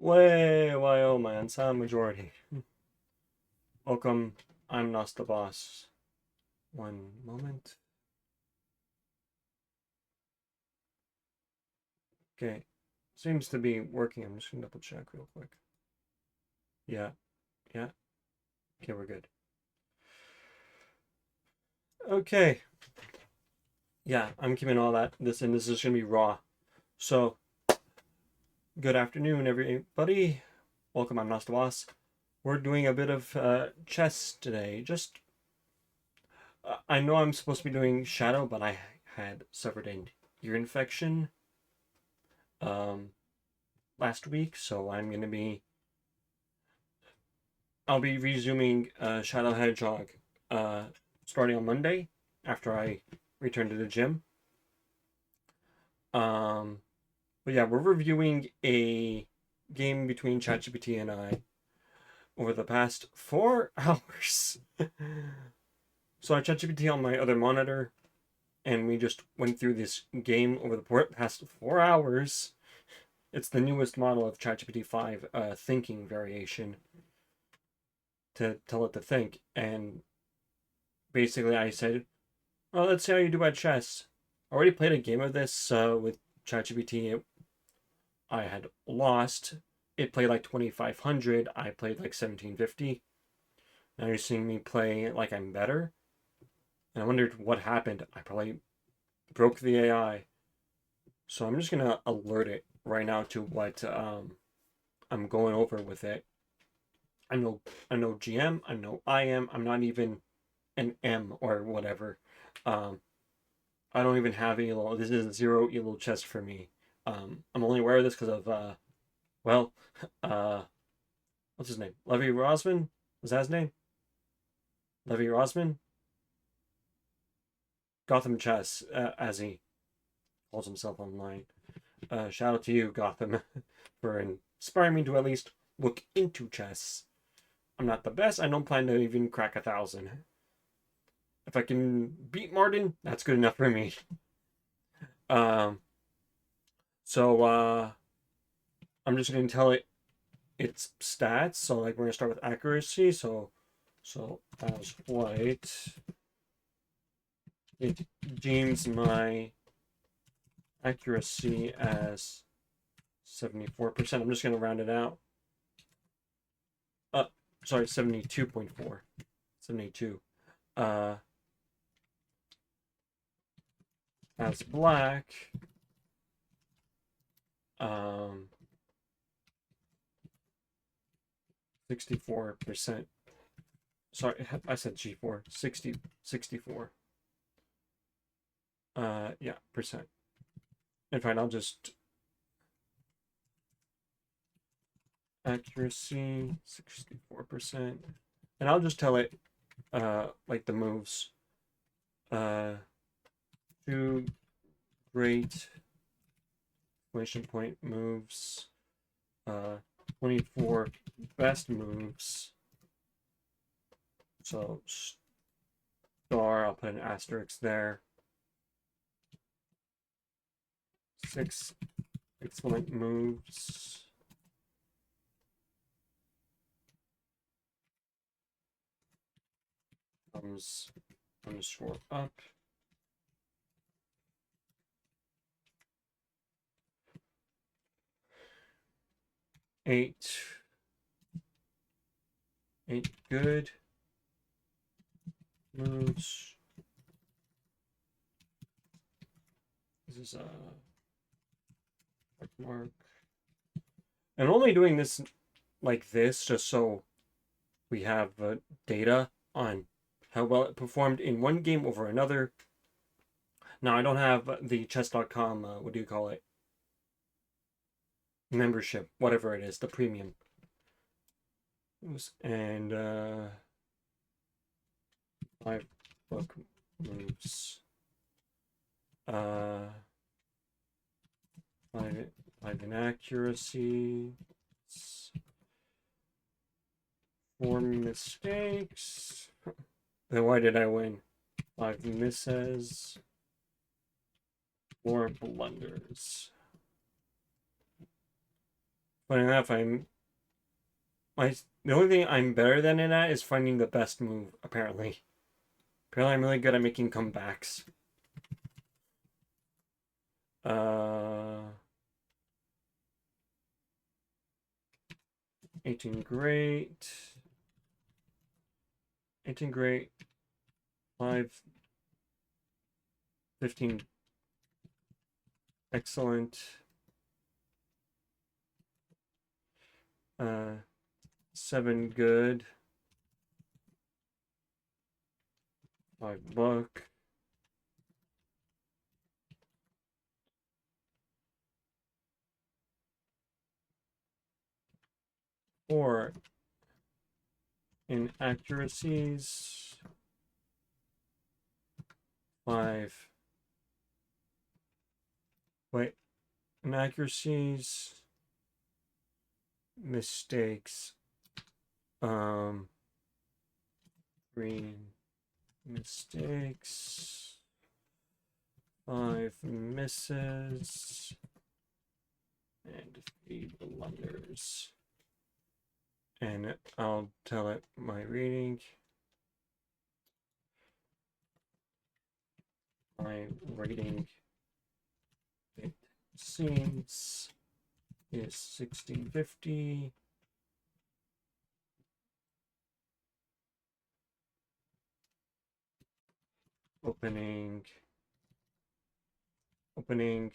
Way, why, oh man, silent majority. Welcome, I'm not the boss. One moment. Okay, seems to be working. I'm just gonna double check real quick. Yeah, yeah. Okay, we're good. Okay. Yeah, I'm keeping all that. This is gonna be raw. So, good afternoon, everybody. Welcome, I'm not the boss. We're doing a bit of chess today. Just, I know I'm supposed to be doing shadow, but I had suffered an ear infection um, last week, so I'll be resuming Shadow Hedgehog starting on Monday after I return to the gym. Um, but yeah, we're reviewing a game between ChatGPT and I over the past 4 hours. So I ChatGPT on my other monitor, and we just went through this game over the past 4 hours. It's the newest model of ChatGPT 5 thinking variation to tell it to think. And basically, I said, well, let's see how you do at chess. I already played a game of this with ChatGPT. I had lost. It played like 2500. I played like 1750. Now you're seeing me play like I'm better. And I wondered what happened. I probably broke the AI. So I'm just going to alert it right now to what I'm going over with it. I'm no GM. I'm no IM. I'm not even an M or whatever. Um, I don't even have Elo. This is zero Elo chess for me. I'm only aware of this because of well, uh, what's his name? Levy Rosman? Was that his name? Levy Rosman? Gotham Chess, as he calls himself online. Shout out to you, Gotham, for inspiring me to at least look into chess. I'm not the best. I don't plan to even crack 1,000. If I can beat Martin, that's good enough for me. Um, so I'm just gonna tell it its stats. So like we're gonna start with accuracy. So as white, it deems my accuracy as 74%. I'm just gonna round it out. Uh, sorry, 72.4. 72. Uh, as black, um, 64%. Sorry, I said G4. 64. Yeah, percent. In fact, I'll just accuracy 64%, and I'll just tell it like the moves. Two great exclamation point moves. 24 best moves. So star, I'll put an asterisk there. 6 excellent moves. Thumbs underscore up. 8 good moves. This is a mark. I'm only doing this like this just so we have data on how well it performed in one game over another. Now, I don't have the chess.com, what do you call it? Membership, whatever it is, the premium. And 5 book moves. 5 inaccuracy. 4 mistakes. Then why did I win? 5 misses. 4 blunders. Funny enough, the only thing I'm better than it at is finding the best move, apparently. Apparently I'm really good at making comebacks. 18 great. 18 great. 5. 15 excellent. 7 good. 5 buck. 4 inaccuracies. 5. Wait. Inaccuracies. Mistakes. 3 mistakes. 5 misses. And 3 blunders. And I'll tell it my reading. My rating, it seems, is 1650. Opening, 58%.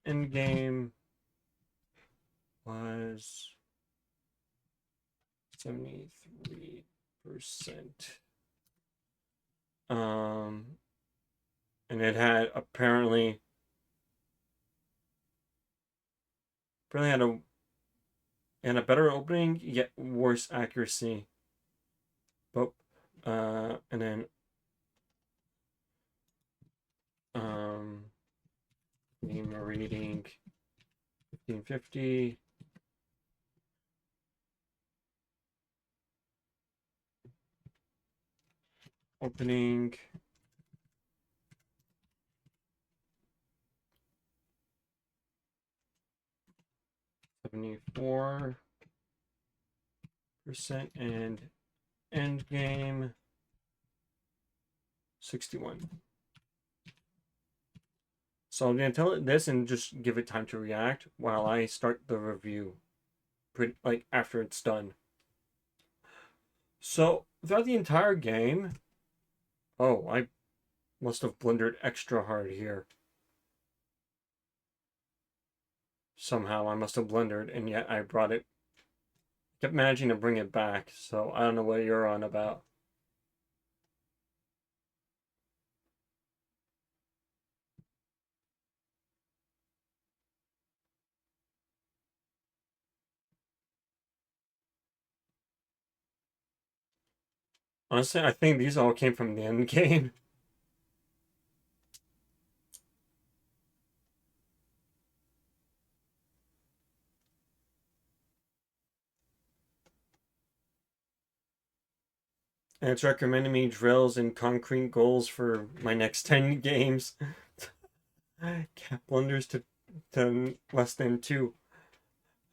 End game was 73%. And it had apparently had a better opening, yet worse accuracy. But and then game reading 1550. Opening 74%, and end game 61. So I'm gonna tell it this and just give it time to react while I start the review, after it's done. So throughout the entire game, oh, I must have blundered extra hard here. Somehow I must have blundered, and yet I brought it. Kept managing to bring it back, so I don't know what you're on about. Honestly, I think these all came from the end game. And it's recommending me drills and concrete goals for my next 10 games. Cap blunders to less than 2.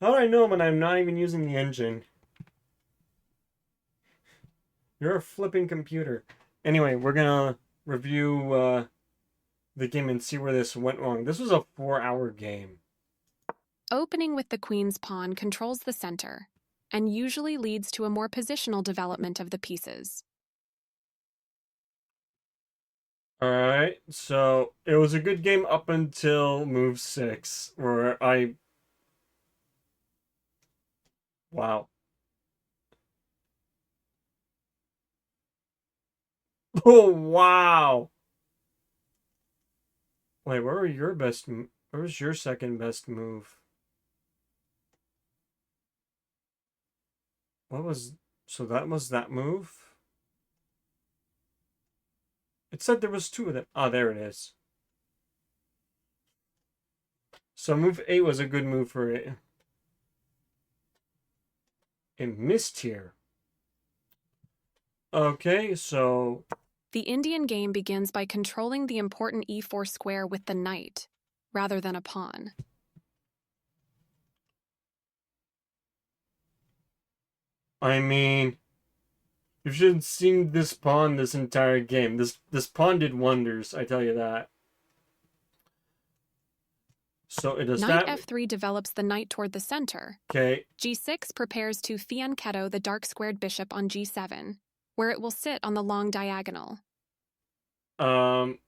How do I know when I'm not even using the engine? You're a flipping computer. Anyway, we're gonna review the game and see where this went wrong. This was a 4-hour game. Opening with the queen's pawn controls the center and usually leads to a more positional development of the pieces. Alright, so it was a good game up until move 6, where I... Wow. Oh, wow! Wait, where was your second best move? So that was that move? It said there was 2 of them. Ah, there it is. So move 8 was a good move for it. It missed here. Okay, so The Indian game begins by controlling the important e4 square with the knight, rather than a pawn. I mean, you should have seen this pawn this entire game. This pawn did wonders, I tell you that. So it does Knight that. f3 develops the knight toward the center. Okay. g6 prepares to fianchetto the dark squared bishop on g7, where it will sit on the long diagonal. Actually,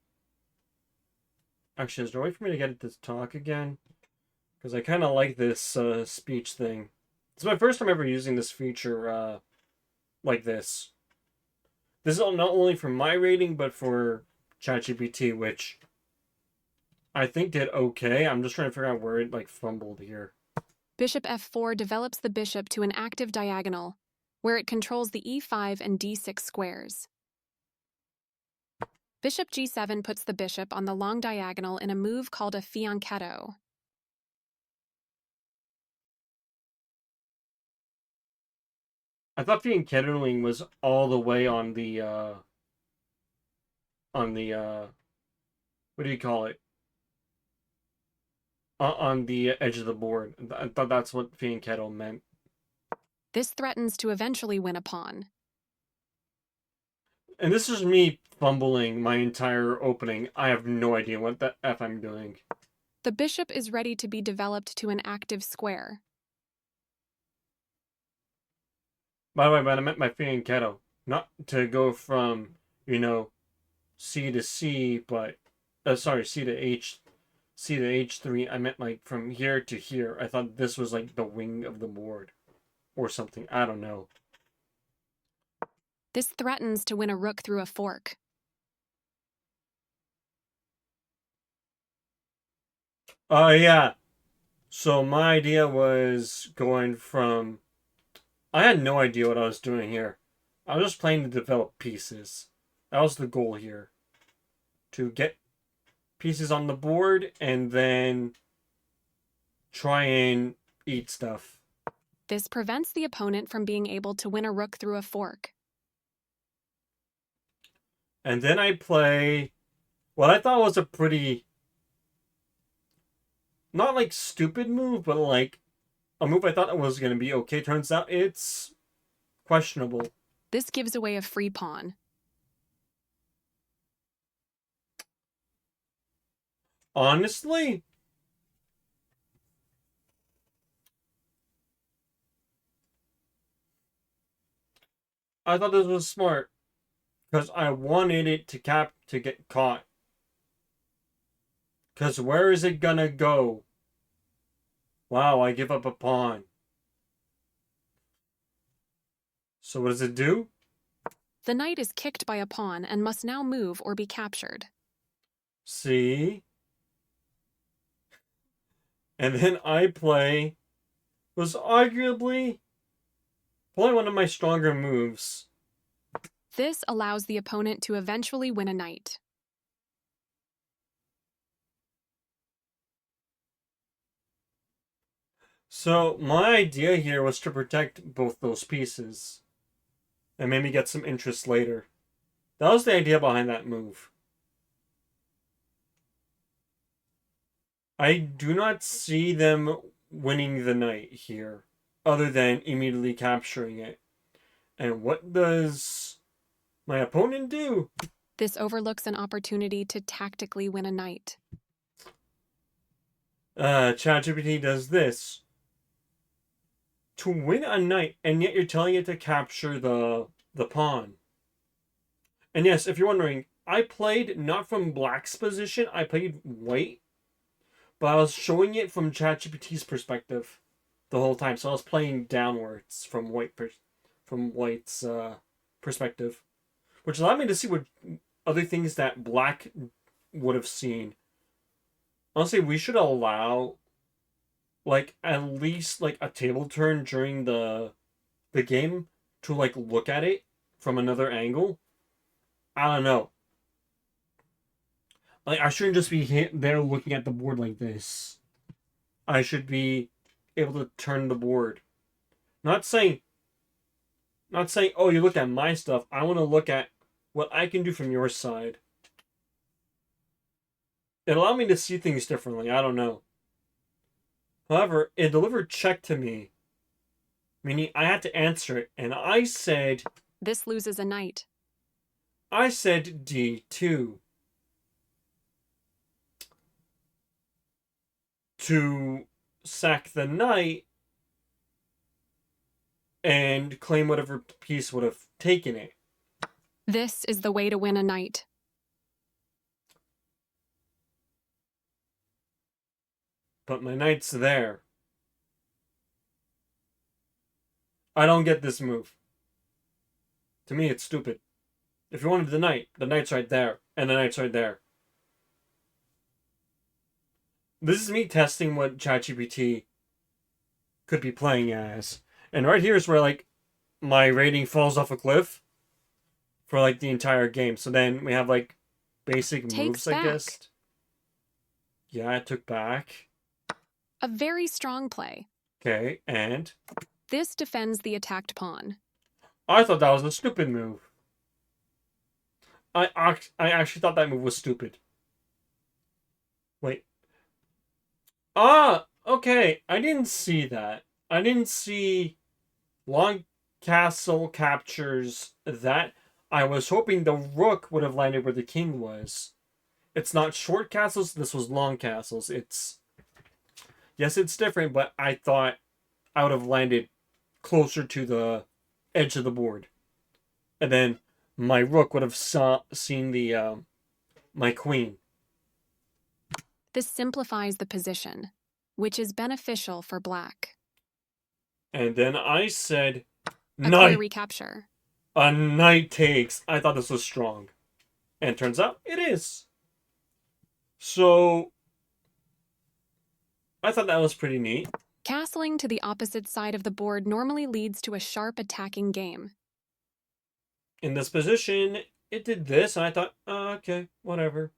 is there a way for me to get it to talk again? Because I kind of like this speech thing. It's my first time ever using this feature like this. This is not only for my rating, but for ChatGPT, which I think did okay. I'm just trying to figure out where it like fumbled here. Bishop f4 develops the bishop to an active diagonal, where it controls the e5 and d6 squares. Bishop g7 puts the bishop on the long diagonal in a move called a fianchetto. I thought fianchettoing was all the way on the what do you call it? On the edge of the board. I thought that's what fianchetto meant. This threatens to eventually win a pawn. And this is me fumbling my entire opening. I have no idea what the F I'm doing. The bishop is ready to be developed to an active square. By the way, but I meant my fianchetto. Not to go from, C to C, but... sorry, C to H... C to H3. I meant, like, from here to here. I thought this was, like, the wing of the board. Or something. I don't know. This threatens to win a rook through a fork. Oh, yeah. So my idea was going from... I had no idea what I was doing here. I was just playing to develop pieces. That was the goal here. To get pieces on the board and then try and eat stuff. This prevents the opponent from being able to win a rook through a fork. And then I play what I thought was a pretty, not like stupid move, but like a move I thought was going to be okay. Turns out it's questionable. This gives away a free pawn. Honestly, I thought this was smart because I wanted it to get caught. Because where is it gonna go? Wow, I give up a pawn. So what does it do? The knight is kicked by a pawn and must now move or be captured. See? And then I play was arguably probably one of my stronger moves. This allows the opponent to eventually win a knight. So my idea here was to protect both those pieces and maybe get some interest later. That was the idea behind that move. I do not see them winning the knight here, other than immediately capturing it. And what does my opponent do? This overlooks an opportunity to tactically win a knight. ChatGPT does this. To win a knight, and yet you're telling it to capture the pawn. And yes, if you're wondering, I played not from black's position, I played white. But I was showing it from ChatGPT's perspective the whole time. So I was playing downwards from white's perspective. Which allowed me to see what other things that black would have seen. Honestly, we should allow like at least like a table turn during the game to like look at it from another angle. I don't know. Like I shouldn't just be there looking at the board like this. I should be able to turn the board. Not saying oh, you look at my stuff. I want to look at what I can do from your side. It allowed me to see things differently. I don't know. However, it delivered check to me, meaning I had to answer it, and I said This loses a knight. D2 to sack the knight and claim whatever piece would have taken it. This is the way to win a knight. But my knight's there. I don't get this move. To me, it's stupid. If you wanted the knight's right there, and the knight's right there. This is me testing what ChatGPT could be playing as. And right here is where, like, my rating falls off a cliff for, like, the entire game. So then we have, like, basic moves, I guess. Yeah, I took back. A very strong play. Okay, and This defends the attacked pawn. I thought that was a stupid move. I actually thought that move was stupid. Wait. Ah, okay. I didn't see that. I didn't see long castle captures that. I was hoping the rook would have landed where the king was. It's not short castles. This was long castles. Yes, it's different, but I thought I would have landed closer to the edge of the board, and then my rook would have seen the my queen. This simplifies the position, which is beneficial for black. And then I said, A knight. clear recapture. A knight takes. I thought this was strong, and turns out it is. So I thought that was pretty neat. Castling to the opposite side of the board normally leads to a sharp attacking game. In this position, it did this, and I thought, okay, whatever.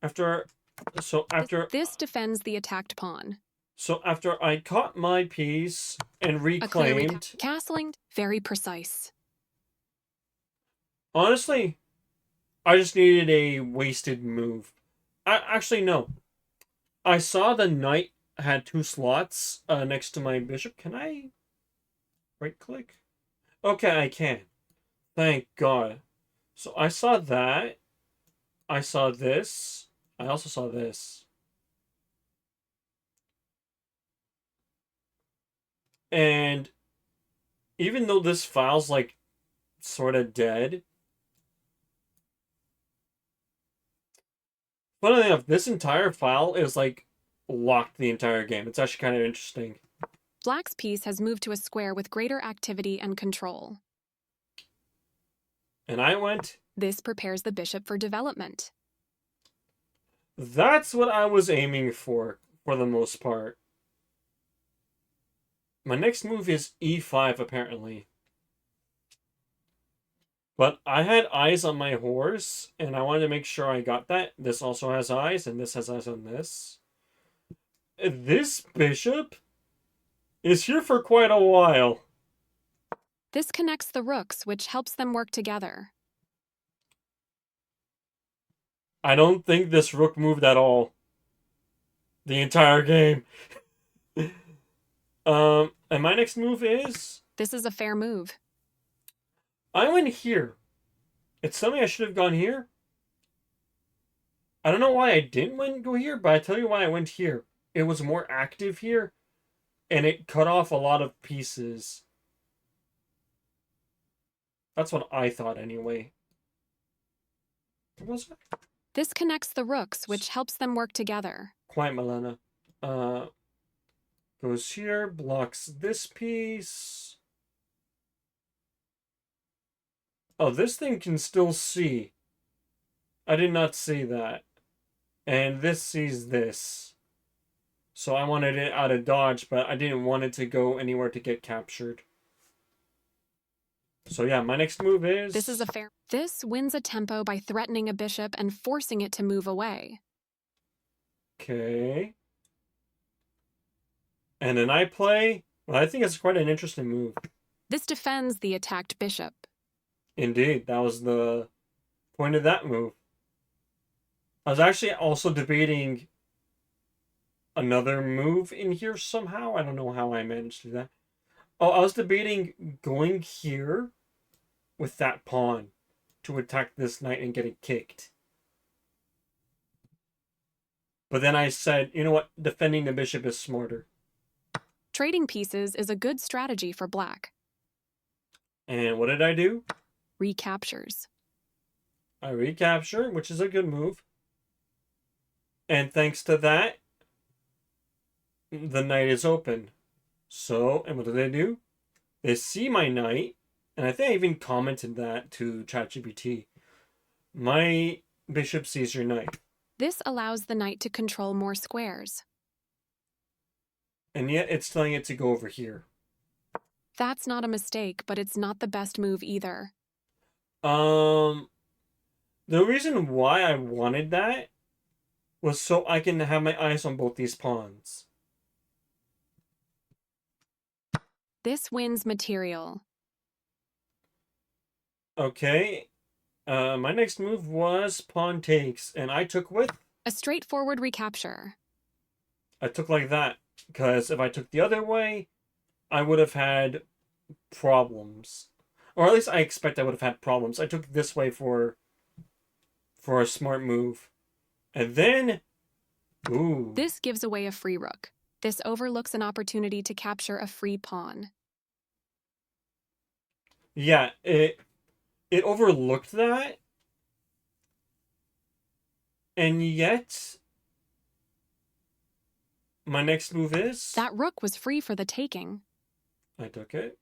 This defends the attacked pawn. So after I caught my piece and reclaimed... Castling, very precise. Honestly, I just needed a wasted move. Actually, no. I saw the knight had 2 slots next to my bishop. Can I right-click? Okay, I can. Thank God. So I saw that. I saw this. I also saw this. And even though this file's like sort of dead, funnily enough, this entire file is like locked the entire game. It's actually kind of interesting. Black's piece has moved to a square with greater activity and control. And I went... This prepares the bishop for development. That's what I was aiming for the most part. My next move is e5, apparently. But I had eyes on my horse, and I wanted to make sure I got that. This also has eyes, and this has eyes on this. This bishop is here for quite a while. This connects the rooks, which helps them work together. I don't think this rook moved at all. The entire game. And my next move is... This is a fair move. I went here. It's telling me I should have gone here. I don't know why I didn't go here, but I tell you why I went here. It was more active here, and it cut off a lot of pieces. That's what I thought anyway. What was it? This connects the rooks, which helps them work together. Quiet, Milena. Goes here, blocks this piece. Oh, this thing can still see. I did not see that. And this sees this. So I wanted it out of dodge, but I didn't want it to go anywhere to get captured. So yeah, my next move is... This wins a tempo by threatening a bishop and forcing it to move away. Okay. And then I play... Well, I think it's quite an interesting move. This defends the attacked bishop. Indeed, that was the point of that move. I was actually also debating another move in here somehow. I don't know how I managed to do that. Oh, I was debating going here with that pawn to attack this knight and get it kicked. But then I said, you know what? Defending the bishop is smarter. Trading pieces is a good strategy for black. And what did I do? Recaptures. I recapture, which is a good move. And thanks to that, the knight is open. So, and what do? They see my knight, and I think I even commented that to ChatGPT. My bishop sees your knight. This allows the knight to control more squares. And yet it's telling it to go over here. That's not a mistake, but it's not the best move either. The reason why I wanted that was so I can have my eyes on both these pawns. This wins material. Okay. My next move was pawn takes, and I took with. A straightforward recapture. I took like that, because if I took the other way, I would have had problems. Or at least I expect I would have had problems. I took this way for a smart move. And then, ooh. This gives away a free rook. This overlooks an opportunity to capture a free pawn. Yeah, it overlooked that. And yet, my next move is... That rook was free for the taking. I took it.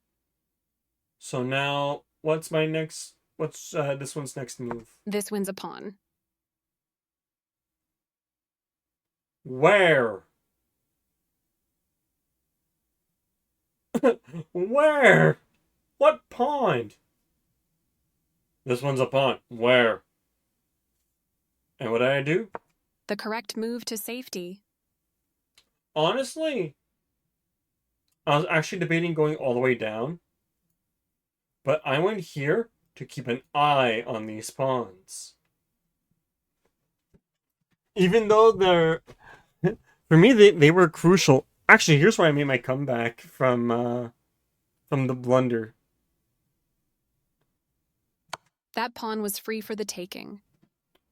So now, what's this one's next move? This wins a pawn. Where? Where? What pawn? This one's a pawn. Where? And what did I do? The correct move to safety. Honestly, I was actually debating going all the way down. But I went here to keep an eye on these pawns. Even though they're... For me, they were crucial. Actually, here's where I made my comeback from the blunder. That pawn was free for the taking.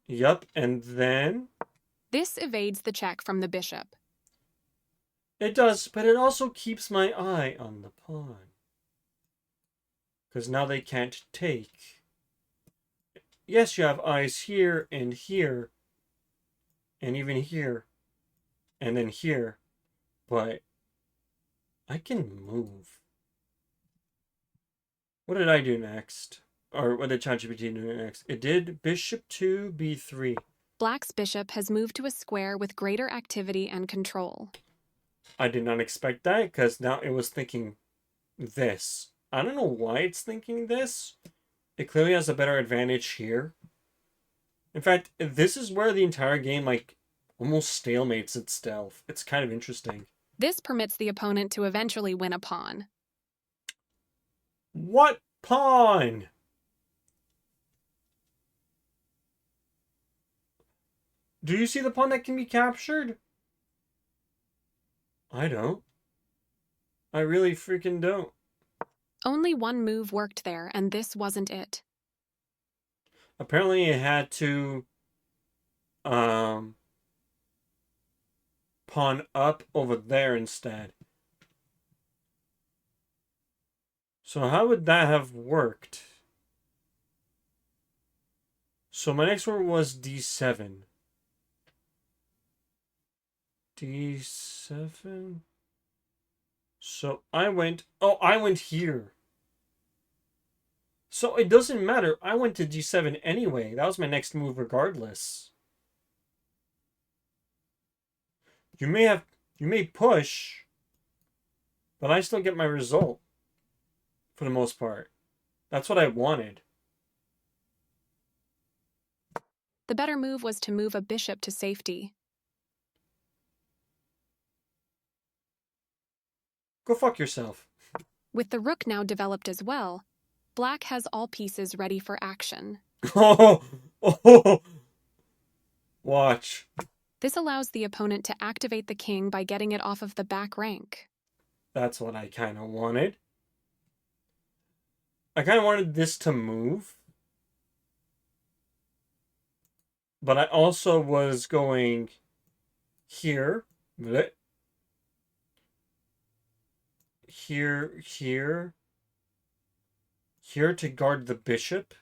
Yup, and then... This evades the check from the bishop. It does, but it also keeps my eye on the pawn. Because now they can't take. Yes, you have eyes here, and even here, and then here, but I can move. What did I do next? Or what did ChatGPT do next? It did bishop to b3. Black's bishop has moved to a square with greater activity and control. I did not expect that, because now it was thinking this. I don't know why it's thinking this. It clearly has a better advantage here. In fact, this is where the entire game, like, almost stalemates itself. It's kind of interesting. This permits the opponent to eventually win a pawn. What pawn? Do you see the pawn that can be captured? I don't. I really freaking don't. Only one move worked there, and this wasn't it. Apparently it had to pawn up over there instead. So how would that have worked? So my next one was d7. d7. So I went here. So it doesn't matter. I went to g7 anyway. That was my next move regardless. You may push, but I still get my result for the most part. That's what I wanted. The better move was to move a bishop to safety. Go fuck yourself. With the rook now developed as well, Black has all pieces ready for action. Oh, oh, watch. This allows the opponent to activate the king by getting it off of the back rank. That's what I kind of wanted. I kind of wanted this to move. But I also was going here. Here, here. Here to guard the bishop.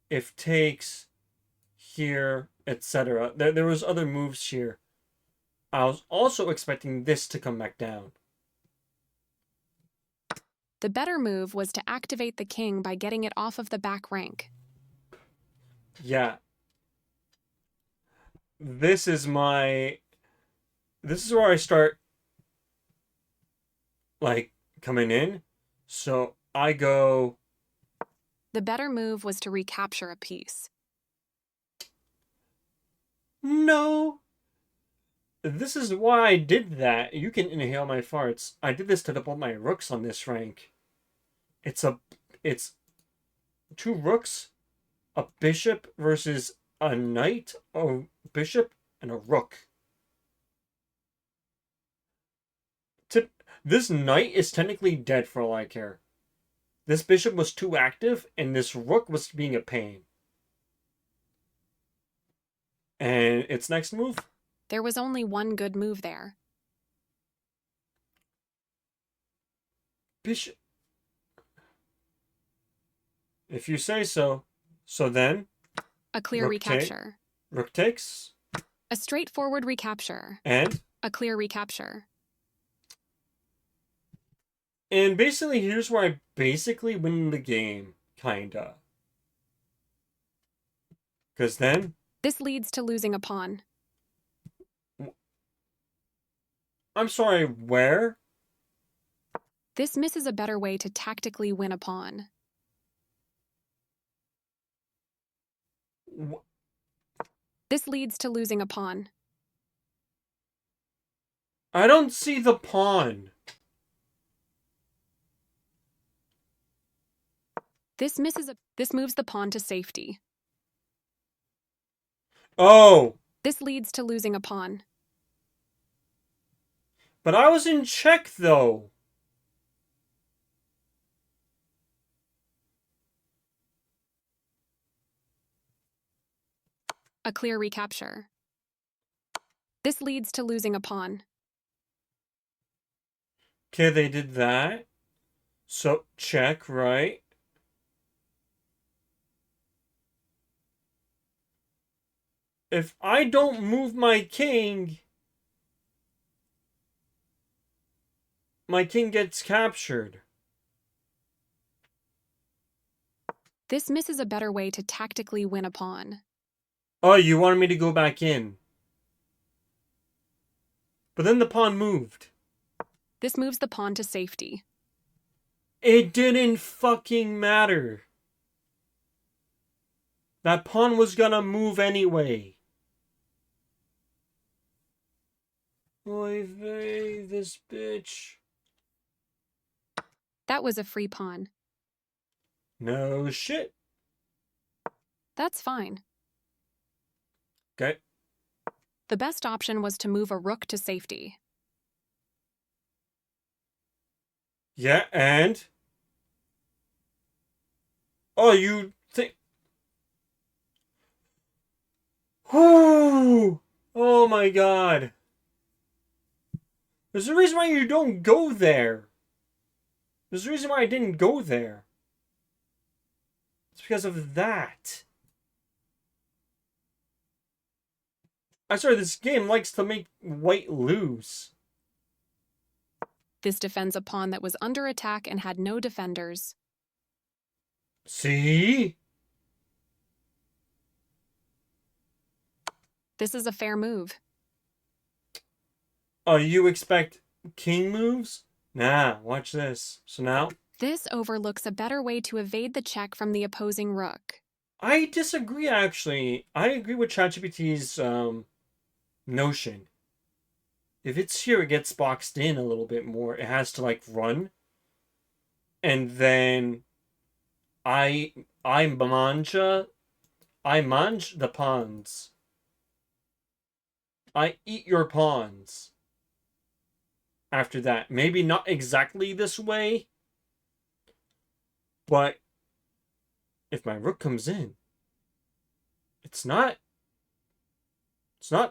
If takes here, etc. There was other moves here. I was also expecting this to come back down. The better move was to activate the king by getting it off of the back rank. Yeah. This is where I start, like, coming in. So I go... The better move was to recapture a piece. No! This is why I did that. You can inhale my farts. I did this to double my rooks on this rank. It's 2 rooks, a bishop versus a knight, a bishop, and a rook. This knight is technically dead for all I care. This bishop was too active, and this rook was being a pain. And its next move? There was only one good move there. Bishop. If you say so. So then? A clear recapture. Rook takes. A straightforward recapture. And? A clear recapture. And basically, here's where I basically win the game. Kinda. Because then... This leads to losing a pawn. I'm sorry, where? This misses a better way to tactically win a pawn. This leads to losing a pawn. I don't see the pawn. This moves the pawn to safety. Oh! This leads to losing a pawn. But I was in check, though. A clear recapture. This leads to losing a pawn. Okay, they did that. So, check, right? If I don't move my king gets captured. This misses a better way to tactically win a pawn. Oh, you wanted me to go back in. But then the pawn moved. This moves the pawn to safety. It didn't fucking matter. That pawn was gonna move anyway. Oy vey, this bitch. That was a free pawn. No shit. That's fine. Okay. The best option was to move a rook to safety. Yeah, and? Oh, you think... Whoo! Oh my god. There's a reason why you don't go there. There's a reason why I didn't go there. It's because of that. I swear, this game likes to make white lose. This defends a pawn that was under attack and had no defenders. See? This is a fair move. Oh, you expect king moves? Nah, watch this. So now? This overlooks a better way to evade the check from the opposing rook. I disagree, actually. I agree with ChatGPT's notion. If it's here, it gets boxed in a little bit more. It has to, like, run. And then I I manja I mange the pawns. I eat your pawns. After that, maybe not exactly this way, but if my rook comes in, it's not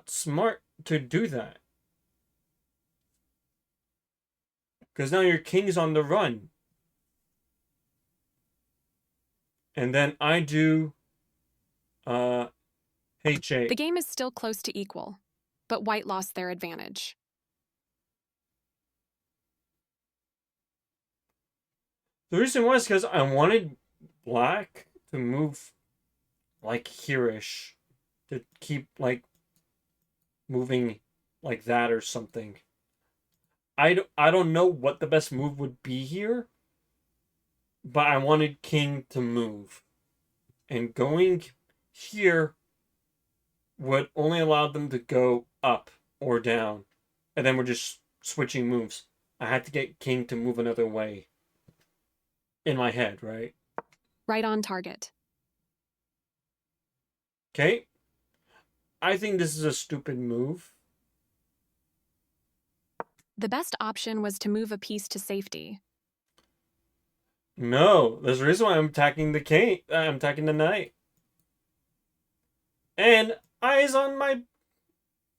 smart to do that. Because now your king's on the run. And then I do H8. The game is still close to equal, but white lost their advantage. The reason was because I wanted black to move like here-ish. To keep like moving like that or something. I don't know what the best move would be here, but I wanted king to move. And going here would only allow them to go up or down. And then we're just switching moves. I had to get king to move another way. In my head, right? Right on target. Okay. I think this is a stupid move. The best option was to move a piece to safety. No, there's a reason why I'm attacking the king. I'm attacking the knight. And eyes on my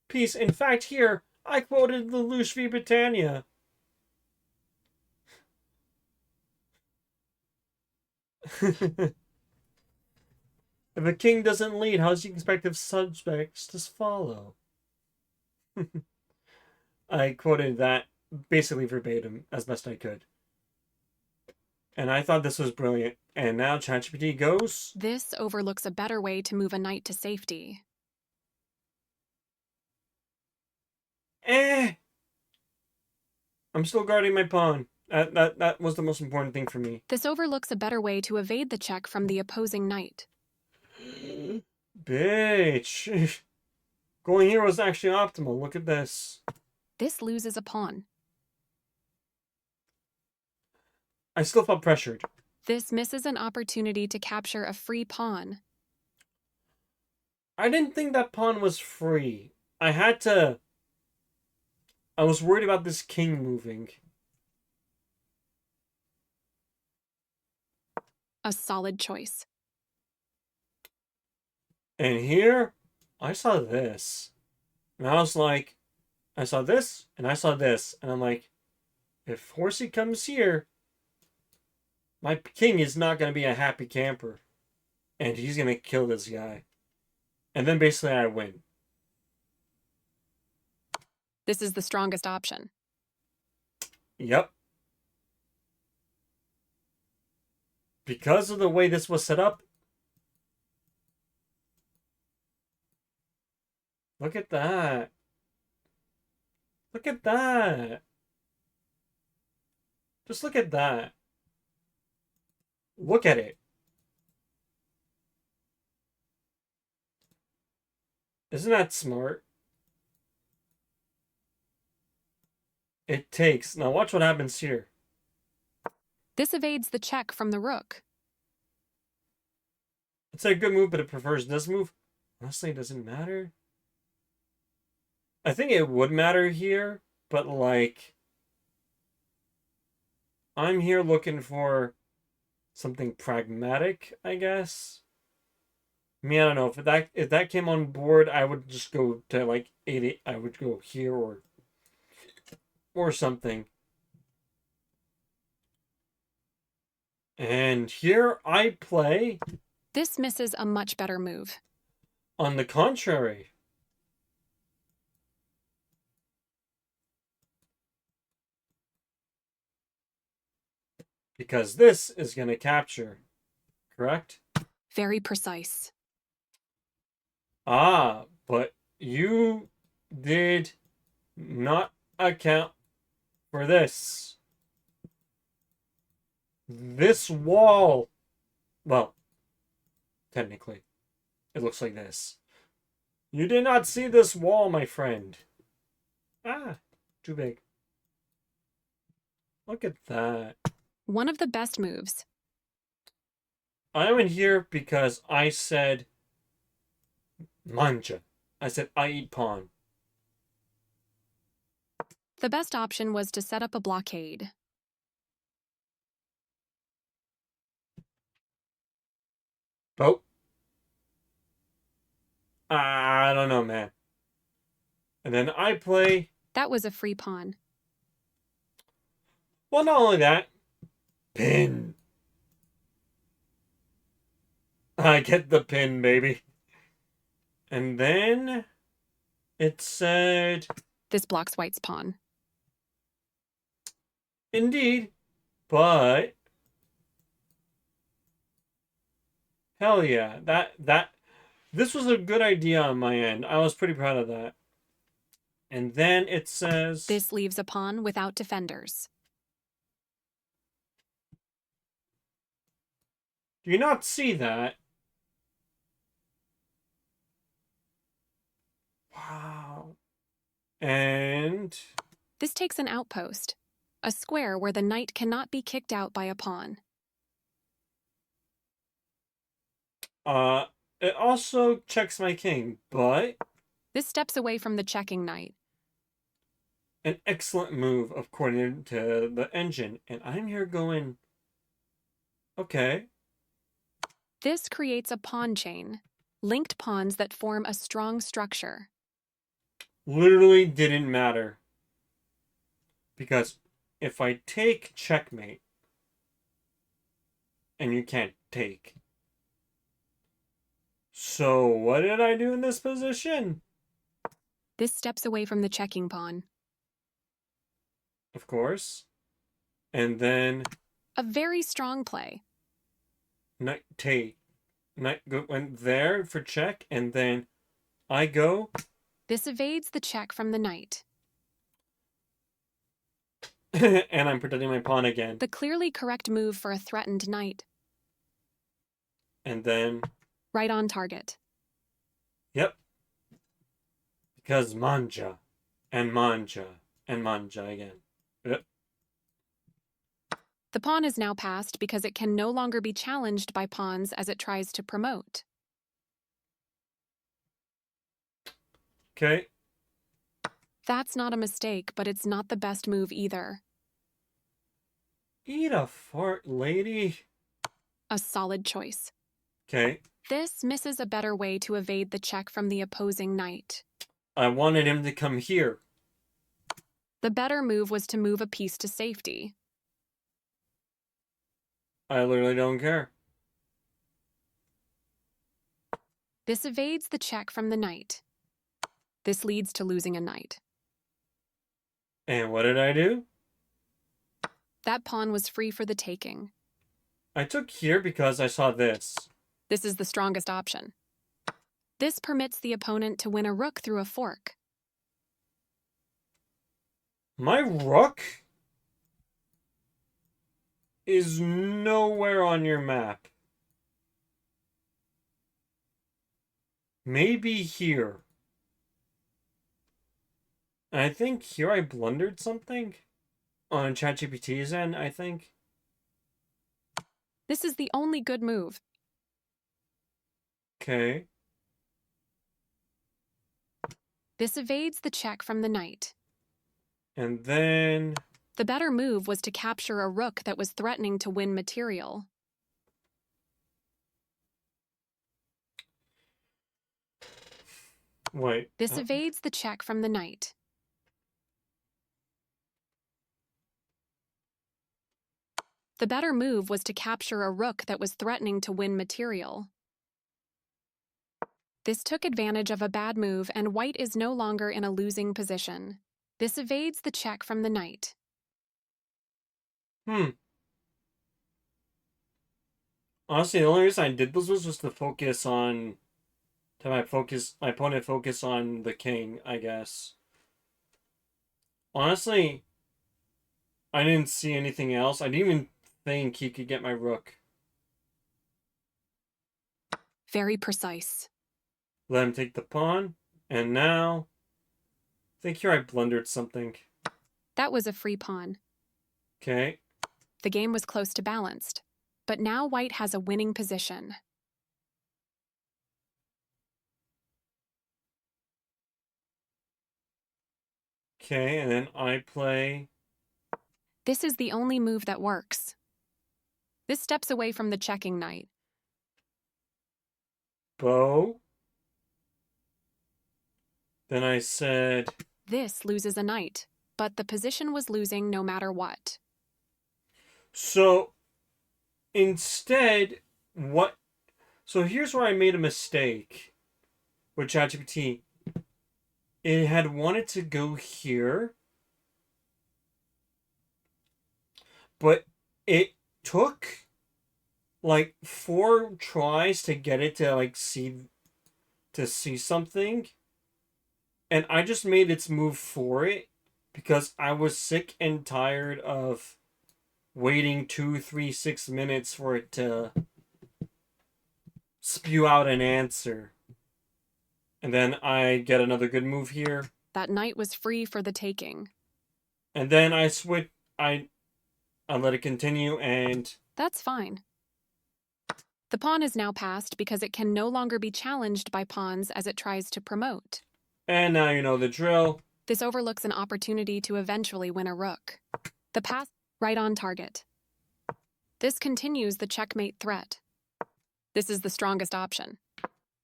piece. In fact, here, I quoted the Luce v. Britannia. If a king doesn't lead, how does he expect his subjects to follow? I quoted that basically verbatim as best I could. And I thought this was brilliant. And now ChatGPT goes. This overlooks a better way to move a knight to safety. I'm still guarding my pawn. That was the most important thing for me. This overlooks a better way to evade the check from the opposing knight. Bitch. Going here was actually optimal. Look at this. This loses a pawn. I still felt pressured. This misses an opportunity to capture a free pawn. I didn't think that pawn was free. I was worried about this king moving. A solid choice. And here, I saw this. And I was like, I saw this, and I saw this. And I'm like, if Horsey comes here, my king is not going to be a happy camper. And he's going to kill this guy. And then basically I win. This is the strongest option. Yep. Because of the way this was set up. Look at that. Look at that. Just look at that. Look at it. Isn't that smart? It takes. Now watch what happens here. This evades the check from the rook. It's a good move, but it prefers this move. Honestly, it doesn't matter. I think it would matter here, but like, I'm here looking for something pragmatic, I guess. I mean, I don't know if that came on board, I would just go to like 80. I would go here or something. And here I play. This misses a much better move. On the contrary. Because this is going to capture. Correct? Very precise. Ah, but you did not account for this. This wall. Well, technically, it looks like this. You did not see this wall, my friend. Ah, too big. Look at that. One of the best moves. I went here because I said manja. I said I eat pawn. The best option was to set up a blockade. Oh. I don't know, man. And then I play. That was a free pawn. Well, not only that, pin. I get the pin, baby. And then it said, This blocks white's pawn. indeed, but hell yeah, this was a good idea on my end. I was pretty proud of that. And then it says, This leaves a pawn without defenders. do you not see that? Wow. And This takes an outpost, a square where the knight cannot be kicked out by a pawn. it also checks my king, but This steps away from the checking knight. an excellent move according to the engine. And I'm here going, okay. This creates a pawn chain, linked pawns that form a strong structure. Literally didn't matter. Because if I take checkmate, and you can't take. So what did I do in this position? This steps away from the checking pawn. Of course. And then A very strong play. knight take. Knight went there for check, and then I go. This evades the check from the knight. And I'm protecting my pawn again. The clearly correct move for a threatened knight. And then, Right on target. yep. Because manja. And manja. And manja again. Yep. The pawn is now passed because it can no longer be challenged by pawns as it tries to promote. Okay. That's not a mistake, but it's not the best move either. Eat a fart, lady. A solid choice. Okay. This misses a better way to evade the check from the opposing knight. I wanted him to come here. The better move was to move a piece to safety. I literally don't care. This evades the check from the knight. This leads to losing a knight. And what did I do? That pawn was free for the taking. I took here because I saw this. This is the strongest option. This permits the opponent to win a rook through a fork. My rook is nowhere on your map. Maybe here. I think here I blundered something on ChatGPT's end, I think. This is the only good move. Okay. This evades the check from the knight. And then The better move was to capture a rook that was threatening to win material. wait. This evades the check from the knight. The better move was to capture a rook that was threatening to win material. This took advantage of a bad move, and white is no longer in a losing position. This evades the check from the knight. Honestly, the only reason I did this was just to focus on my opponent focus on the king, I guess. Honestly, I didn't see anything else. I didn't even think he could get my rook. Very precise. Let him take the pawn, and now I think here I blundered something. That was a free pawn. Okay. The game was close to balanced. But now white has a winning position. Okay, and then I play... This is the only move that works. This steps away from the checking knight. Bow. Then I said... This loses a knight, but the position was losing no matter what. So, instead, what... So here's where I made a mistake with ChatGPT. It had wanted to go here, but it took like 4 tries to get it to like see something, and I just made its move for it because I was sick and tired of waiting 2, 3, 6 minutes for it to spew out an answer. And then I get another good move here. That knight was free for the taking. And then I switch. I let it continue, and That's fine. The pawn is now passed because it can no longer be challenged by pawns as it tries to promote. and now you know the drill. This overlooks an opportunity to eventually win a rook. The pass right on target. This continues the checkmate threat. This is the strongest option.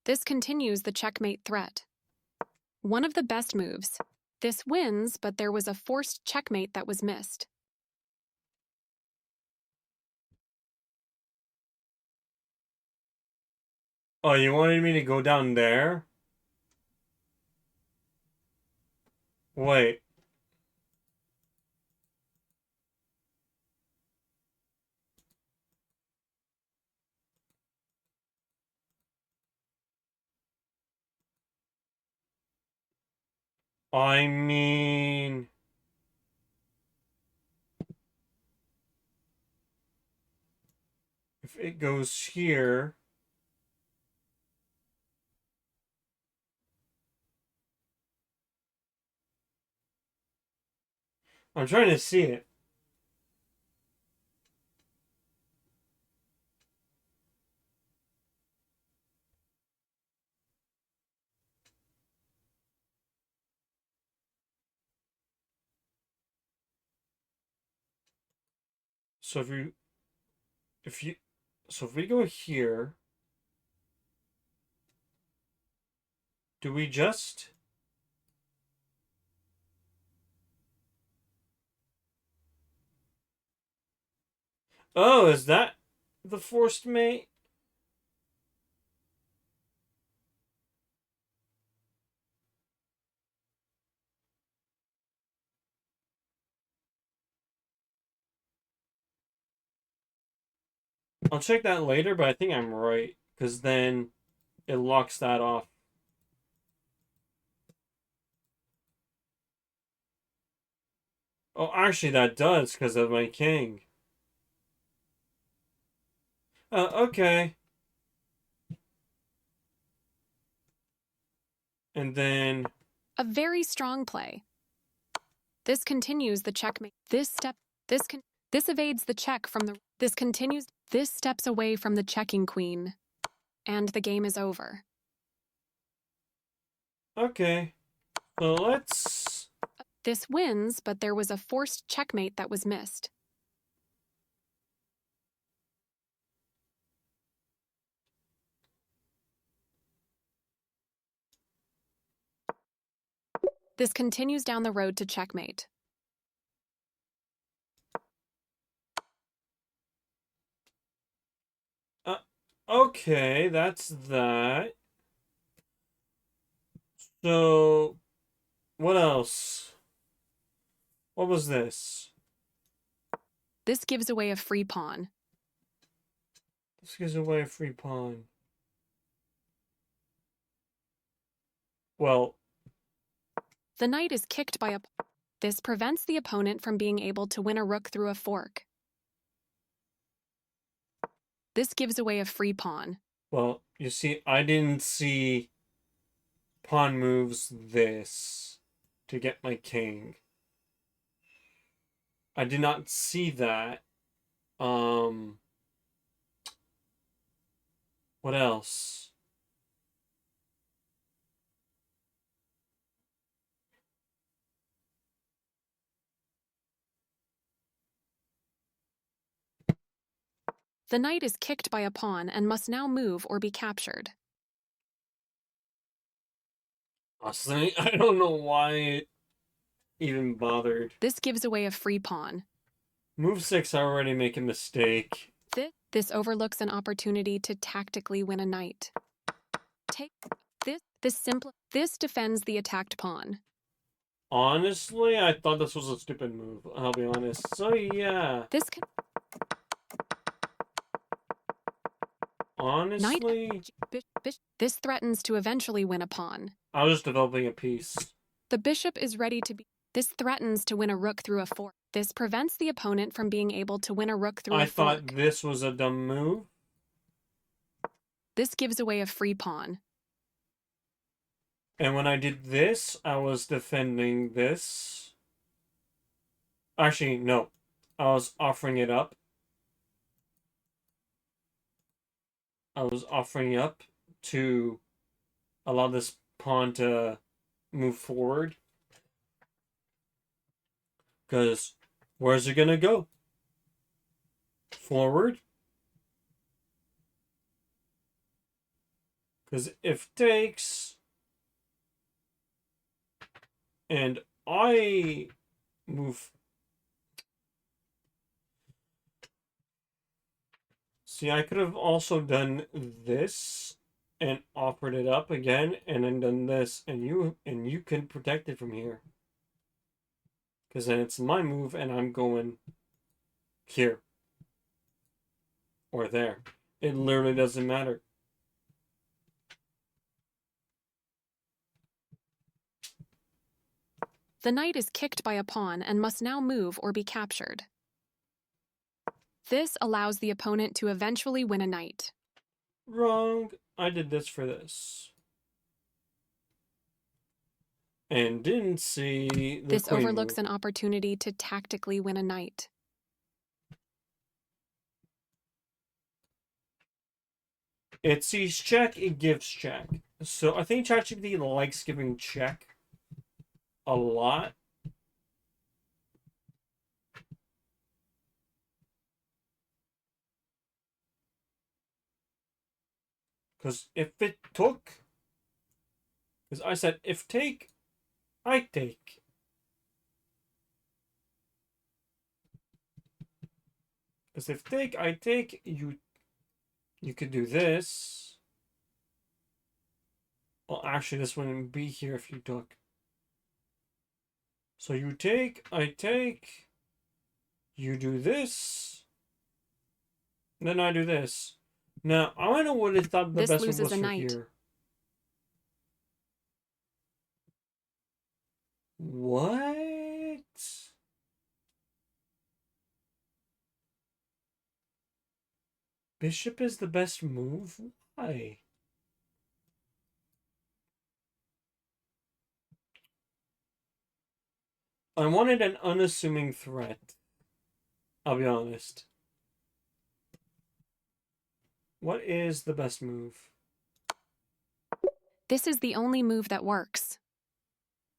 This continues the checkmate threat. One of the best moves. This wins, but there was a forced checkmate that was missed. Oh, you wanted me to go down there? Wait. I mean... If it goes here... I'm trying to see it. So if we go here, do we just... Oh, is that the forced mate? I'll check that later, but I think I'm right, because then it locks that off. Oh, actually, that does, because of my king. Okay. And then... A very strong play. This continues the checkmate. This evades the check from the... This continues... This steps away from the checking queen. And the game is over. Okay. So let's... This wins, but there was a forced checkmate that was missed. This continues down the road to checkmate. Okay, that's that. So... What else? What was this? This gives away a free pawn. This gives away a free pawn. Well... The knight is kicked by a... This prevents the opponent from being able to win a rook through a fork. This gives away a free pawn. Well, you see, I didn't see pawn moves this to get my king. I did not see that. What else? The knight is kicked by a pawn and must now move or be captured. Honestly, I don't know why it even bothered. This gives away a free pawn. Move 6, I already make a mistake. This overlooks an opportunity to tactically win a knight. Take this defends the attacked pawn. Honestly, I thought this was a stupid move. I'll be honest. So yeah. Honestly, This threatens to eventually win a pawn. I was just developing a piece. The bishop is ready to be. This threatens to win a rook through a fork. This prevents the opponent from being able to win a rook through a fork. I thought this was a dumb move. This gives away a free pawn. And when I did this, I was defending this. Actually, no. I was offering it up. I was offering up to allow this pawn to move forward. Because where's it gonna go? Forward? Because if takes and I move. See, I could have also done this and offered it up again and then done this and you can protect it from here. Because then it's my move and I'm going here. Or there. It literally doesn't matter. The knight is kicked by a pawn and must now move or be captured. This allows the opponent to eventually win a knight. Wrong. I did this for this. And didn't see the This queen overlooks move. an opportunity to tactically win a knight. It sees check, it gives check. So I think ChatGPT likes giving check a lot. Because if it took... Because I said, if take, I take. Because if take, I take, you could do this. Well, actually, this wouldn't be here if you took. So you take, I take, you do this, then I do this. Now, I don't know what it thought the This best move loses was a for knight. here. What? Bishop is the best move? Why? I wanted an unassuming threat. I'll be honest. What is the best move? This is the only move that works.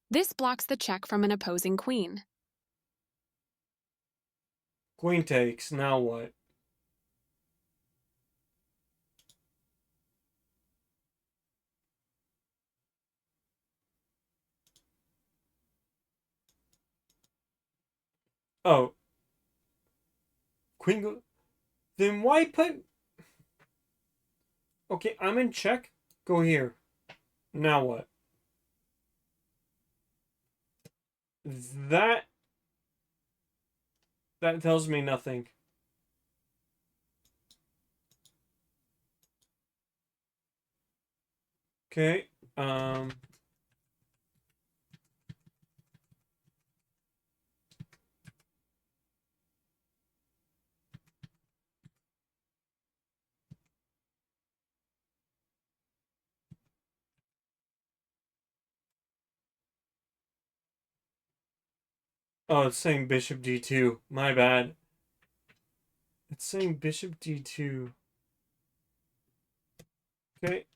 This blocks the check from an opposing queen. Queen takes, now what? Oh. Queen go... Then why put... Okay, I'm in check. Go here. Now what? That tells me nothing. Okay. Oh, it's saying bishop d2. My bad. It's saying bishop d2. Okay.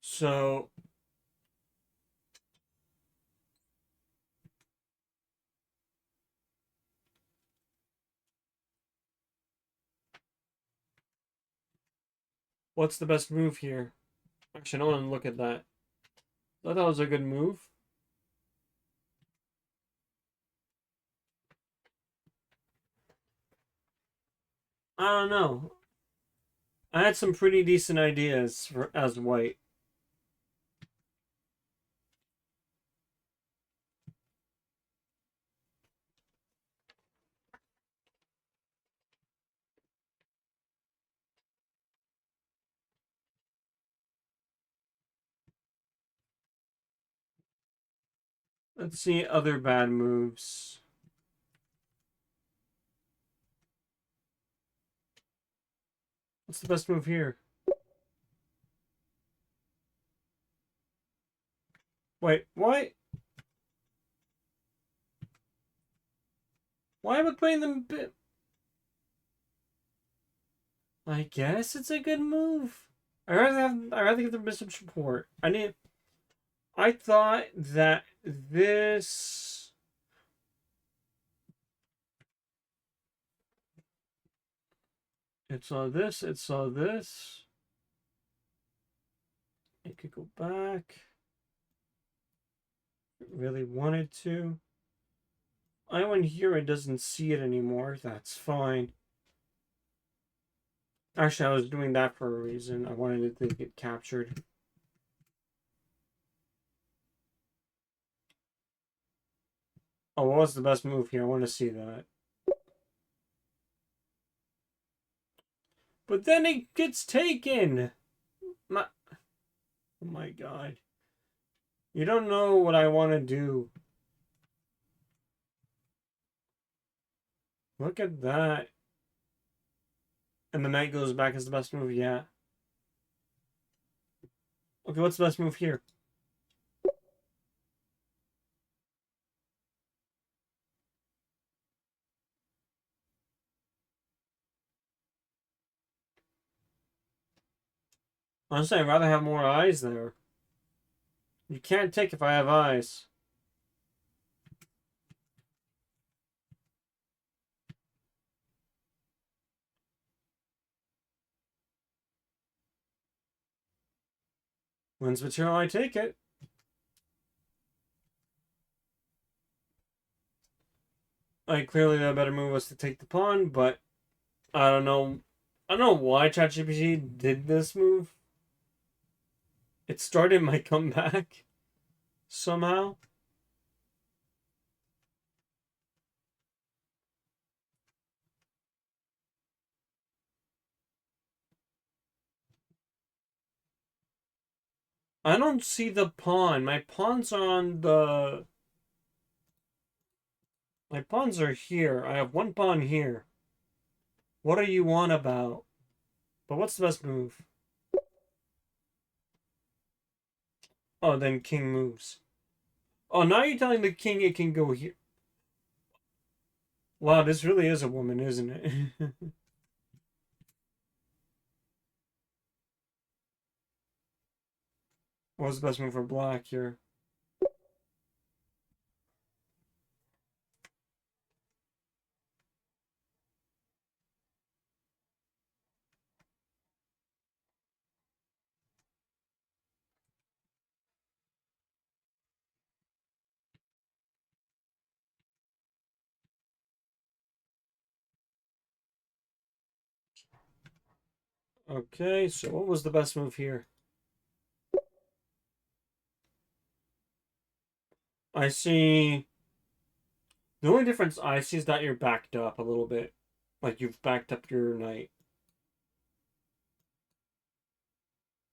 So what's the best move here? Actually, I don't want to look at that. I thought that was a good move. I don't know. I had some pretty decent ideas for as white. Let's see other bad moves. What's the best move here? Wait, why? Why am I putting them? I guess it's a good move. I rather get the bishop support. I thought that this. It saw this. It saw this. It could go back. It really wanted to. I went here. It doesn't see it anymore. That's fine. Actually, I was doing that for a reason. I wanted it to get captured. Oh, what was the best move here? I want to see that. But then it gets taken. Oh my god. You don't know what I want to do. Look at that. And the knight goes back as the best move, yeah. Okay, what's the best move here? Honestly, I'd rather have more eyes there. You can't take if I have eyes. When's material, I take it. Like, clearly the better move was to take the pawn, but I don't know. I don't know why ChatGPT did this move. It started my comeback somehow. I don't see the pawn. My pawns are on the... My pawns are here. I have one pawn here. What are you on about? But what's the best move? Oh, then king moves. Oh, now you're telling the king it can go here. Wow, this really is a woman, isn't it? What's the best move for black here? Okay, so what was the best move here? I see... The only difference I see is that you're backed up a little bit. Like you've backed up your knight.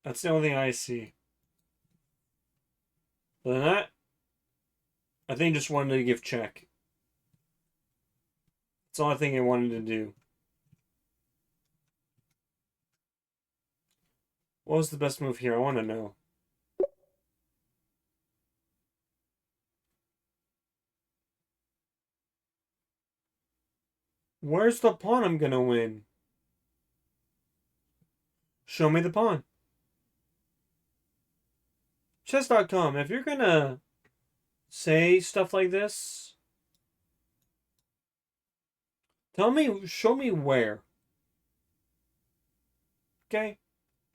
That's the only thing I see. Other than that, I think just wanted to give check. That's all I think I wanted to do. What was the best move here? I want to know. Where's the pawn I'm gonna win? Show me the pawn. Chess.com, if you're gonna say stuff like this, show me where. Okay?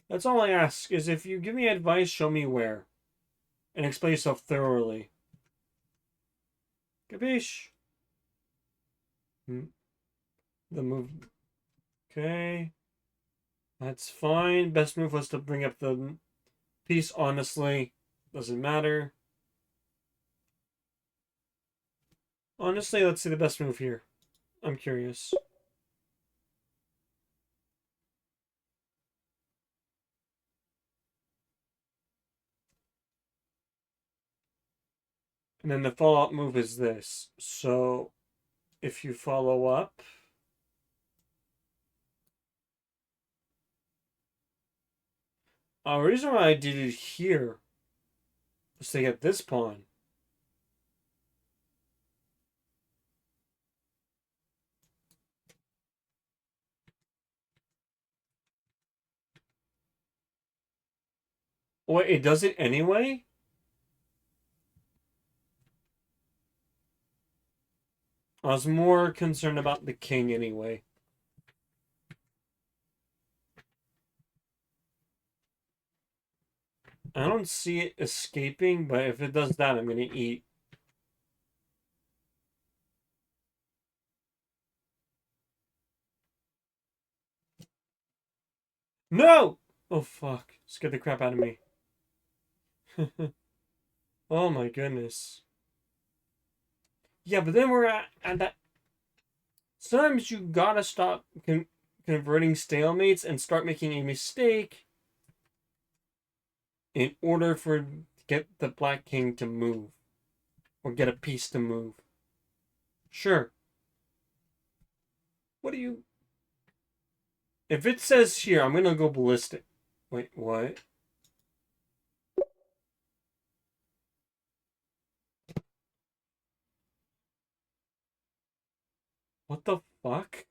That's all I ask, is if you give me advice, show me where. And explain yourself thoroughly. Capiche? The move. Okay. That's fine. Best move was to bring up the piece, honestly. Doesn't matter. Honestly, let's see the best move here. I'm curious. And then the follow-up move is this. So, if you follow up... The reason why I did it here was to get this pawn. Wait, it does it anyway? I was more concerned about the king anyway. I don't see it escaping, but if it does that, I'm gonna eat. No! Oh, fuck. Scared the crap out of me. Oh my goodness. Yeah, but then we're at that... Sometimes you gotta stop converting stalemates and start making a mistake in order for get the black king to move. Or get a piece to move. Sure. What do you... If it says here, I'm gonna go ballistic. Wait, what? What the fuck?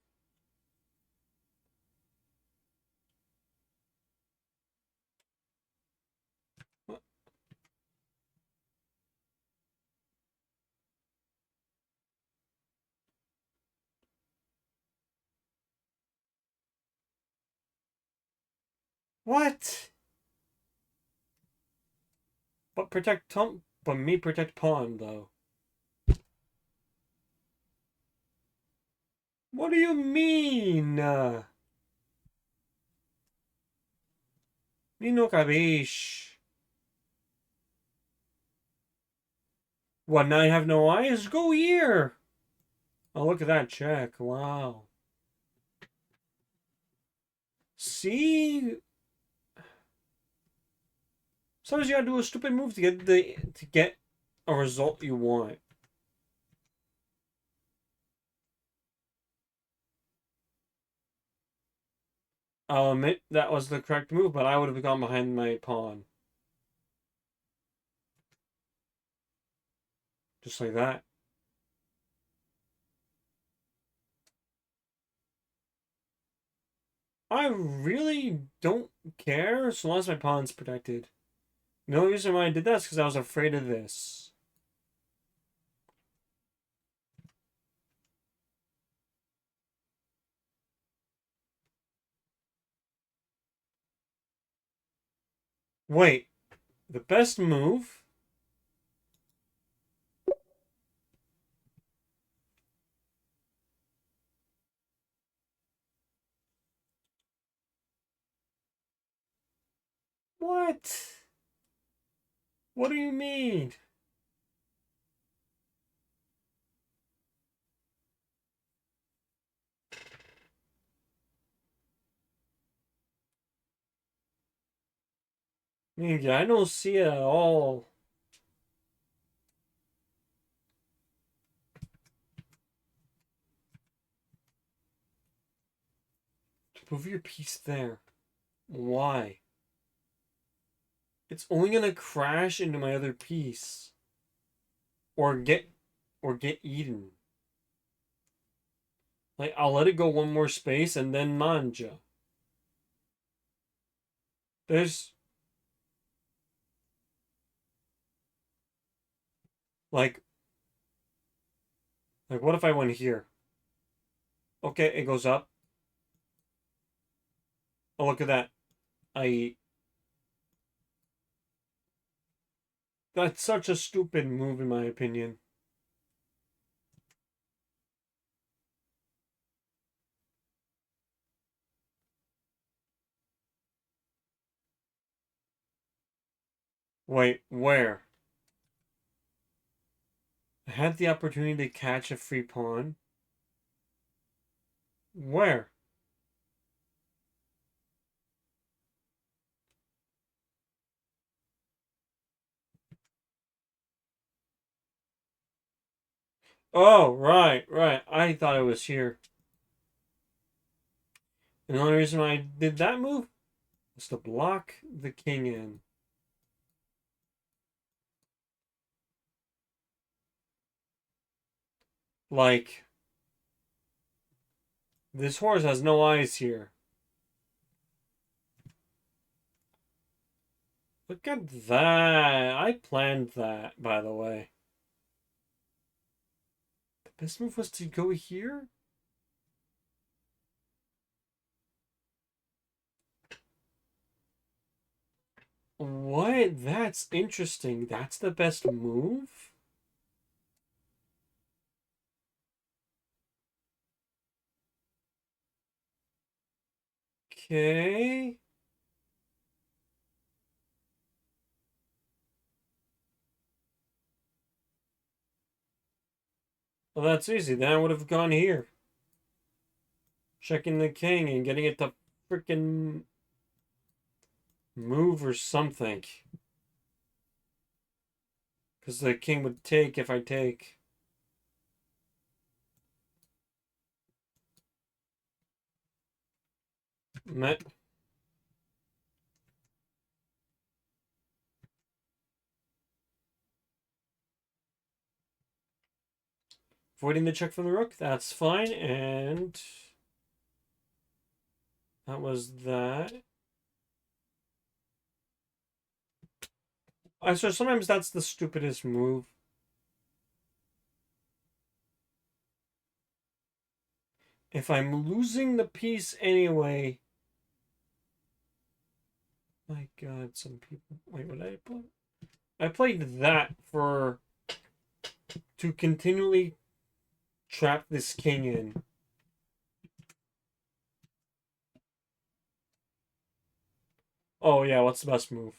What? But protect Tom... But me protect pawn, though. What do you mean? Me no capiche. What, now I have no eyes? Go here! Oh, look at that check. Wow. See? Sometimes you gotta do a stupid move to get a result you want. I'll admit that was the correct move, but I would have gone behind my pawn. Just like that. I really don't care so long as my pawn's protected. The only reason why I did that is because I was afraid of this. Wait, the best move? What? What do you mean? I don't see it at all. Move your piece there. Why? It's only gonna crash into my other piece. Or get eaten. Like, I'll let it go one more space and then manja. There's... Like, what if I went here? Okay, it goes up. Oh, look at that. I... That's such a stupid move, in my opinion. Wait, where? I had the opportunity to catch a free pawn. Where? Oh, right, right. I thought it was here. And the only reason why I did that move was to block the king in. Like, this horse has no eyes here. Look at that. I planned that, by the way. The best move was to go here? What? That's interesting. That's the best move? Okay. Well, that's easy. Then I would have gone here. Checking the king and getting it to freaking move or something. Because the king would take if I take. Met. Avoiding the check from the rook. That's fine. And that was that. I swear sometimes that's the stupidest move. If I'm losing the piece anyway. My god, some people. Wait, what did I play? I played that to continually trap this king in. Oh yeah, what's the best move?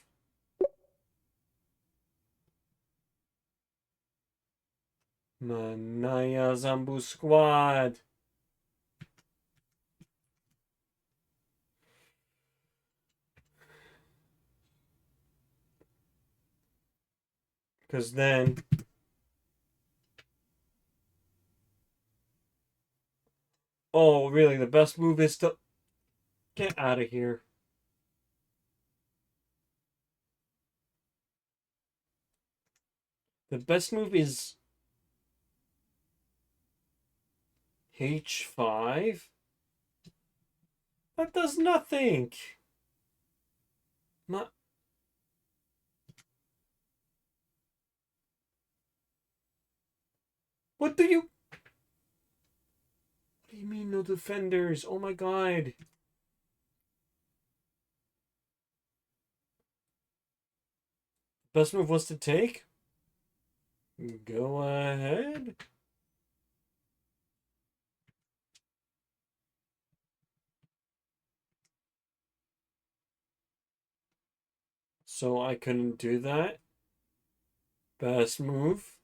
Manaya Zambu Squad. Because then... Oh, really? The best move is to... Get out of here. The best move is... H5? That does nothing! Not... What do you... What do you mean no defenders? Oh my god. Best move was to take? Go ahead. So I couldn't do that. Best move.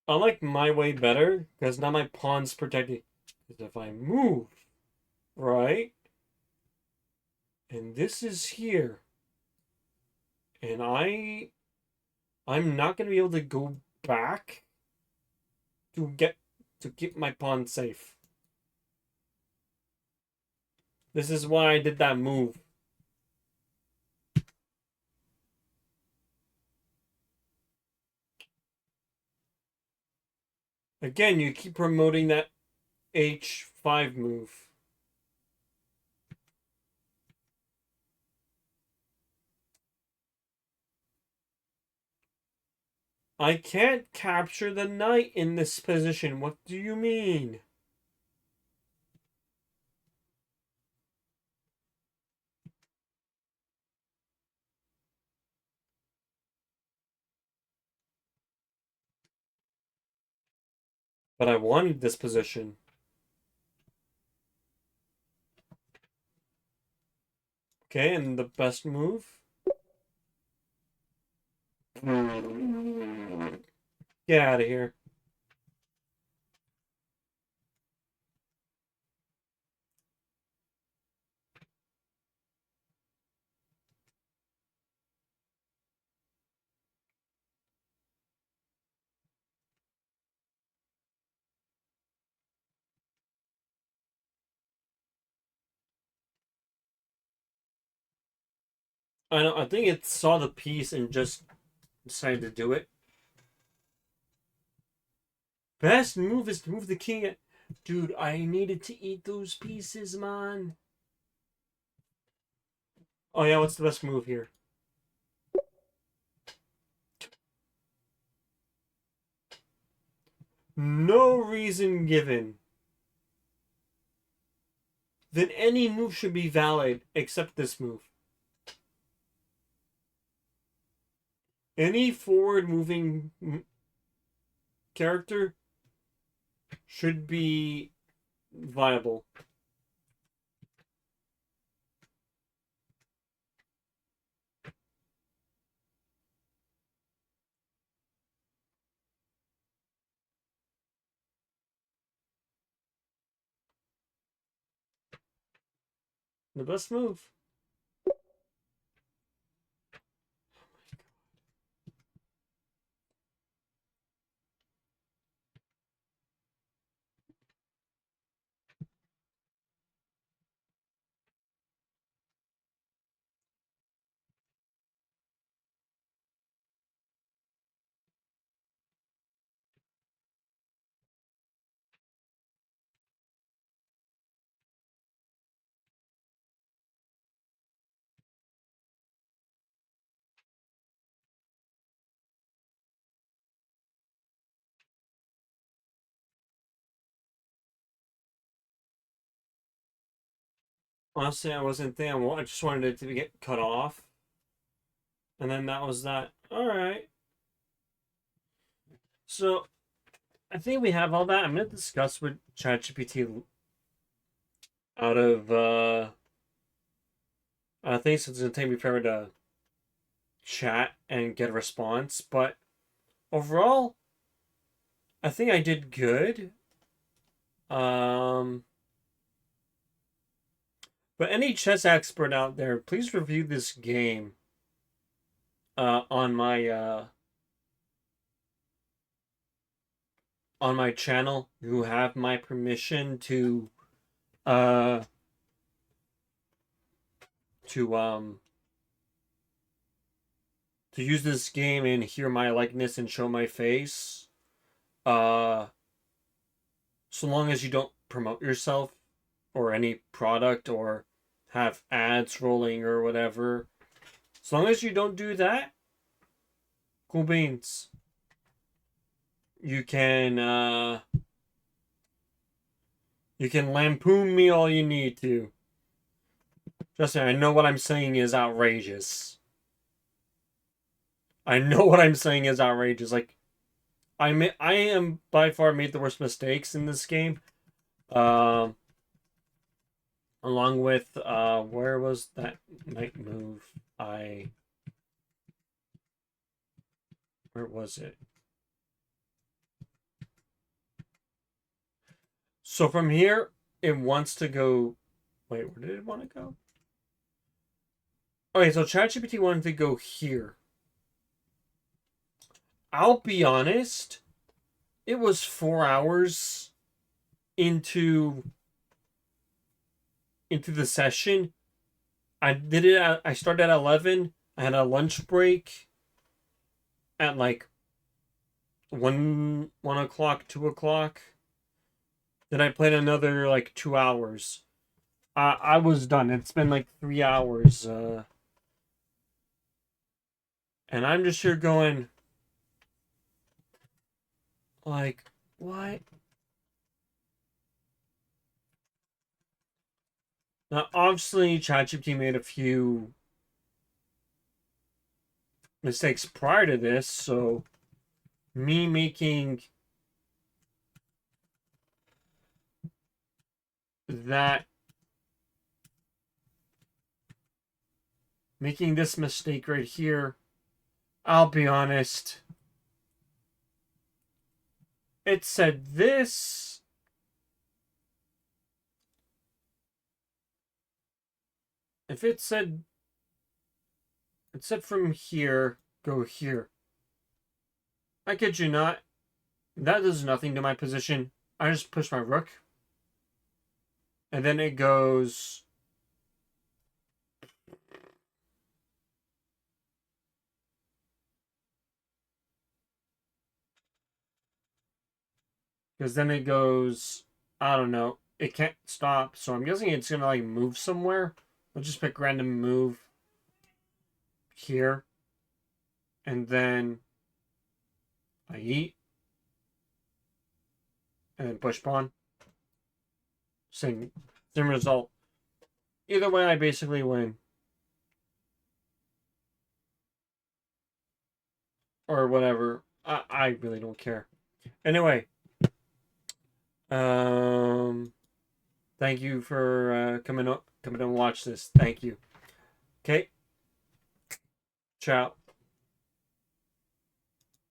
I like my way better because now my pawn's protected. Because if I move, right, and this is here, and I'm not gonna be able to go back to keep my pawn safe. This is why I did that move. Again, you keep promoting that H5 move. I can't capture the knight in this position. What do you mean? But I wanted this position. Okay, and the best move? Get out of here. I think it saw the piece and just decided to do it. Best move is to move the king. Dude, I needed to eat those pieces, man. Oh yeah, what's the best move here? No reason given. Then any move should be valid except this move. Any forward moving character should be viable. The best move. Honestly, I wasn't thinking. I just wanted it to get cut off, and then that was that. All right. So I think we have all that. I'm gonna discuss with ChatGPT out of. I think it's gonna take me forever to chat and get a response, but overall, I think I did good. Um, but any chess expert out there, please review this game. On my channel, who have my permission uh to to use this game and hear my likeness and show my face. Uh, so long as you don't promote yourself or any product or have ads rolling or whatever. As long as you don't do that, cool beans. You can lampoon me all you need to. Just I know what I'm saying is outrageous. I know what I'm saying is outrageous. Like I am by far made the worst mistakes in this game. Um, along with where was that knight move? Where was it? So from here, it wants to go. Wait, where did it want to go? Okay, so ChatGPT wanted to go here. I'll be honest, it was 4 hours into into the session. I started at 11. I had a lunch break at like 1 o'clock, 2 o'clock. Then I played another like 2 hours. I was done. It's been like 3 hours. And I'm just here going, like, what? Now, obviously, ChatGPT made a few mistakes prior to this, so me that making this mistake right here, I'll be honest. It said this. If it said from here, go here. I kid you not. That does nothing to my position. I just push my rook. And then it goes. Because then it goes. I don't know. It can't stop. So I'm guessing it's going to like move somewhere. Let's just pick random move here. And then I eat. And then push pawn. Same result. Either way, I basically win. Or whatever. I really don't care. Anyway. Thank you for coming and watch this. Thank you. Okay. Ciao.